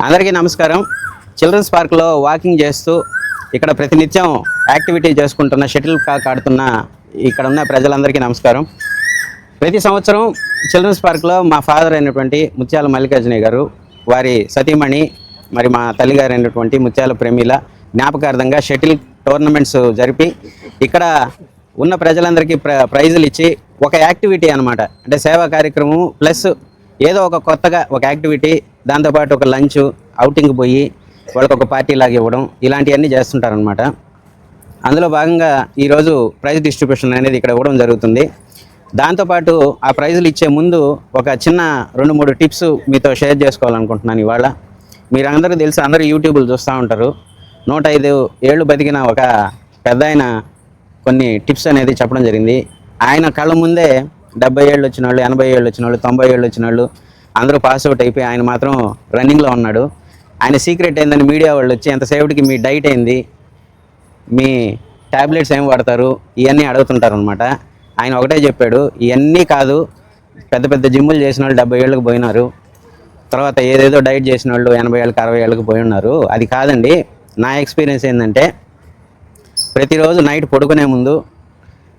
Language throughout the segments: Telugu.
అందరికీ నమస్కారం. చిల్డ్రన్స్ పార్క్లో వాకింగ్ చేస్తూ ఇక్కడ ప్రతినిత్యం యాక్టివిటీ చేసుకుంటున్న షటిల్ కాక్ ఆడుతున్న ఇక్కడ ఉన్న ప్రజలందరికీ నమస్కారం. ప్రతి సంవత్సరం చిల్డ్రన్స్ పార్క్లో మా ఫాదర్ అయినటువంటి ముత్యాల మల్లికార్జున గారు, వారి సతీమణి మరి మా తల్లిగారు అయినటువంటి ముత్యాల ప్రమీల జ్ఞాపకార్థంగా షటిల్ టోర్నమెంట్స్ జరిపి ఇక్కడ ఉన్న ప్రజలందరికీ ప్రైజులు ఇచ్చి ఒక యాక్టివిటీ అనమాట, అంటే సేవా కార్యక్రమం ప్లస్ ఏదో ఒక కొత్తగా ఒక యాక్టివిటీ, దాంతోపాటు ఒక లంచ్ అవుటింగ్ పోయి వాళ్ళకి ఒక పార్టీ లాగా ఇవ్వడం, ఇలాంటివన్నీ చేస్తుంటారనమాట. అందులో భాగంగా ఈరోజు ప్రైజ్ డిస్ట్రిబ్యూషన్ అనేది ఇక్కడ ఇవ్వడం జరుగుతుంది. దాంతోపాటు ఆ ప్రైజులు ఇచ్చే ముందు ఒక చిన్న 2-3 టిప్స్ మీతో షేర్ చేసుకోవాలనుకుంటున్నాను. ఇవాళ మీరు అందరూ తెలుసు, అందరూ యూట్యూబ్లు చూస్తూ ఉంటారు. 105 ఏళ్ళు బతికిన ఒక పెద్ద ఆయన కొన్ని టిప్స్ అనేది చెప్పడం జరిగింది. ఆయన కళ్ళ ముందే 70 ఏళ్ళు వచ్చిన వాళ్ళు, 80 ఏళ్ళు వచ్చిన వాళ్ళు, 90 ఏళ్ళు వచ్చిన వాళ్ళు అందరూ పాస్ అవుట్ అయిపోయి ఆయన మాత్రం రన్నింగ్లో ఉన్నాడు. ఆయన సీక్రెట్ ఏందని మీడియా వాళ్ళు వచ్చి ఎంతసేపటికి మీ డైట్ ఏంది, మీ ట్యాబ్లెట్స్ ఏం వాడతారు, ఇవన్నీ అడుగుతుంటారు అనమాట. ఆయన ఒకటే చెప్పాడు, ఇవన్నీ కాదు, పెద్ద పెద్ద జిమ్ములు చేసిన వాళ్ళు 70 ఏళ్ళకి పోయినారు, తర్వాత ఏదేదో డైట్ చేసిన వాళ్ళు 80 ఏళ్ళకి 60 ఏళ్ళకి పోయి ఉన్నారు. అది కాదండి. నా ఎక్స్పీరియన్స్ ఏంటంటే, ప్రతిరోజు నైట్ పడుకునే ముందు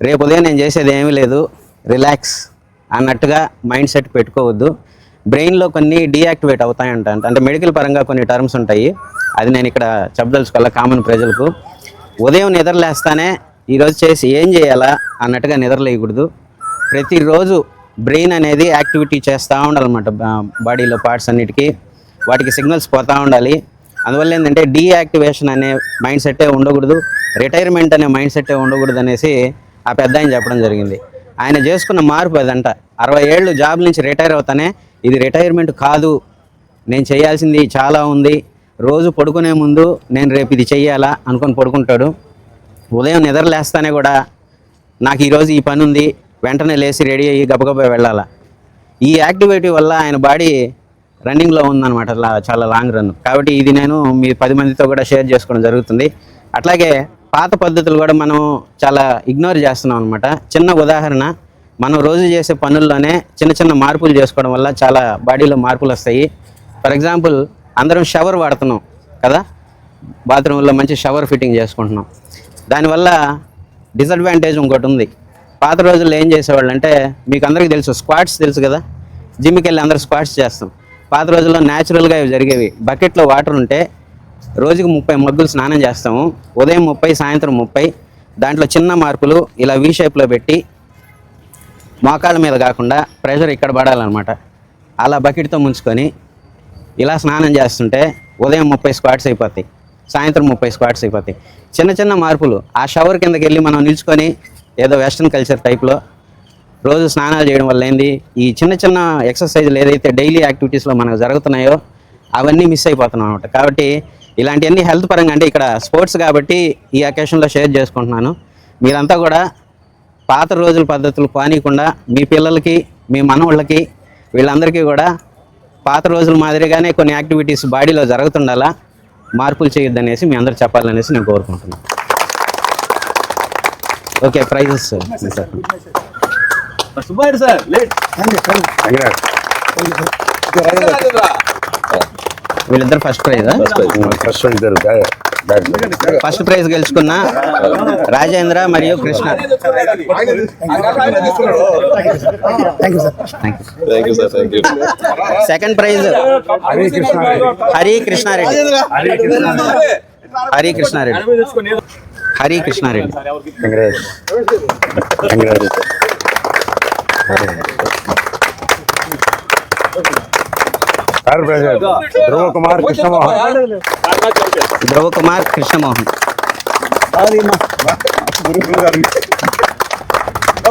రేపు ఉదయం నేను చేసేది ఏమీ లేదు, రిలాక్స్ అన్నట్టుగా మైండ్ సెట్ పెట్టుకోవద్దు. బ్రెయిన్లో కొన్ని డీయాక్టివేట్ అవుతాయంట, అంటే మెడికల్ పరంగా కొన్ని టర్మ్స్ ఉంటాయి. అది నేను ఇక్కడ చెప్పదలుచుకోవాలా కామన్ ప్రజలకు. ఉదయం నిద్రలేస్తానే ఈరోజు చేసి ఏం చేయాలా అన్నట్టుగా నిద్రలేయకూడదు. ప్రతిరోజు బ్రెయిన్ అనేది యాక్టివిటీ చేస్తూ ఉండాలన్నమాట. బాడీలో పార్ట్స్ అన్నిటికీ వాటికి సిగ్నల్స్ పోతూ ఉండాలి. అందువల్ల ఏంటంటే డీయాక్టివేషన్ అనే మైండ్ సెట్టే ఉండకూడదు, రిటైర్మెంట్ అనే మైండ్ సెట్టే ఉండకూడదు అనేసి ఆ పెద్ద ఆయన చెప్పడం జరిగింది. ఆయన చేసుకున్న మార్పు అదంట. 60 ఏళ్ళు జాబ్ నుంచి రిటైర్ అవుతానే ఇది రిటైర్మెంట్ కాదు, నేను చేయాల్సింది చాలా ఉంది, రోజు పడుకునే ముందు నేను రేపు ఇది చెయ్యాలా అనుకొని పడుకుంటాడు. ఉదయం నిద్రలేస్తానే కూడా నాకు ఈరోజు ఈ పని ఉంది, వెంటనే లేచి రెడీ అయ్యి గబగబా వెళ్ళాలా. ఈ యాక్టివిటీ వల్ల ఆయన బాడీ రన్నింగ్లో ఉందన్నమాట, చాలా లాంగ్ రన్. కాబట్టి ఇది నేను మీ 10 మందితో కూడా షేర్ చేసుకోవడం జరుగుతుంది. అట్లాగే పాత పద్ధతులు కూడా మనం చాలా ఇగ్నోర్ చేస్తున్నాం అనమాట. చిన్న ఉదాహరణ, మనం రోజు చేసే పనుల్లోనే చిన్న చిన్న మార్పులు చేసుకోవడం వల్ల చాలా బాడీలో మార్పులు వస్తాయి. ఫర్ ఎగ్జాంపుల్, అందరం షవర్ వాడుతున్నాం కదా, బాత్రూంలో మంచి షవర్ ఫిట్టింగ్ చేసుకుంటున్నాం. దానివల్ల డిసడ్వాంటేజ్ ఇంకోటి ఉంది. పాత రోజుల్లో ఏం చేసేవాళ్ళు అంటే, మీకు అందరికీ తెలుసు, స్క్వాట్స్ తెలుసు కదా, జిమ్కి వెళ్ళి అందరూ స్క్వాట్స్ చేస్తాం. పాత రోజుల్లో న్యాచురల్గా ఇవి జరిగేవి. బకెట్లో వాటర్ ఉంటే రోజుకి 30 మగ్గులు స్నానం చేస్తాము. ఉదయం 30, సాయంత్రం 30. దాంట్లో చిన్న మార్పులు ఇలా వీ షేప్లో పెట్టి మోకాళ్ళ మీద కాకుండా ప్రెషర్ ఇక్కడ పడాలన్నమాట. అలా బకెట్తో ముంచుకొని ఇలా స్నానం చేస్తుంటే ఉదయం 30 స్క్వాట్స్ అయిపోతాయి, సాయంత్రం 30 స్క్వాట్స్ అయిపోతాయి. చిన్న చిన్న మార్పులు. ఆ షవర్ కిందకి వెళ్ళి మనం నిల్చుకొని ఏదో వెస్ట్రన్ కల్చర్ టైప్లో రోజు స్నానాలు చేయడం వల్ల ఏంది, ఈ చిన్న చిన్న ఎక్సర్సైజ్లు ఏదైతే డైలీ యాక్టివిటీస్లో మనకు జరుగుతున్నాయో అవన్నీ మిస్ అయిపోతున్నాం అనమాట. కాబట్టి ఇలాంటివన్నీ హెల్త్ పరంగా, అంటే ఇక్కడ స్పోర్ట్స్ కాబట్టి ఈ అకేషన్లో షేర్ చేసుకుంటున్నాను. మీరంతా కూడా పాత రోజుల పద్ధతులు పానీయకుండా మీ పిల్లలకి, మీ మనవాళ్ళకి, వీళ్ళందరికీ కూడా పాత రోజుల మాదిరిగానే కొన్ని యాక్టివిటీస్ బాడీలో జరుగుతుండాలా, మార్పులు చేయొద్దనేసి మీ అందరూ చెప్పాలనేసి నేను కోరుకుంటున్నాను. ఓకే, ప్రైజెస్ వీళ్ళిద్దరు ఫస్ట్ ప్రైజ్. ఫస్ట్ ప్రైజ్ గెలుచుకున్న రాజేంద్ర మరియు కృష్ణ. Second prize Hari Krishnareddy. ध्रुव कुमार कृष्णमोहन.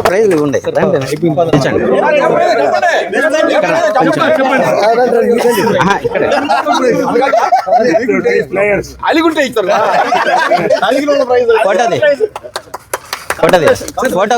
ప్రైజ్లు ఉండే ఫోటో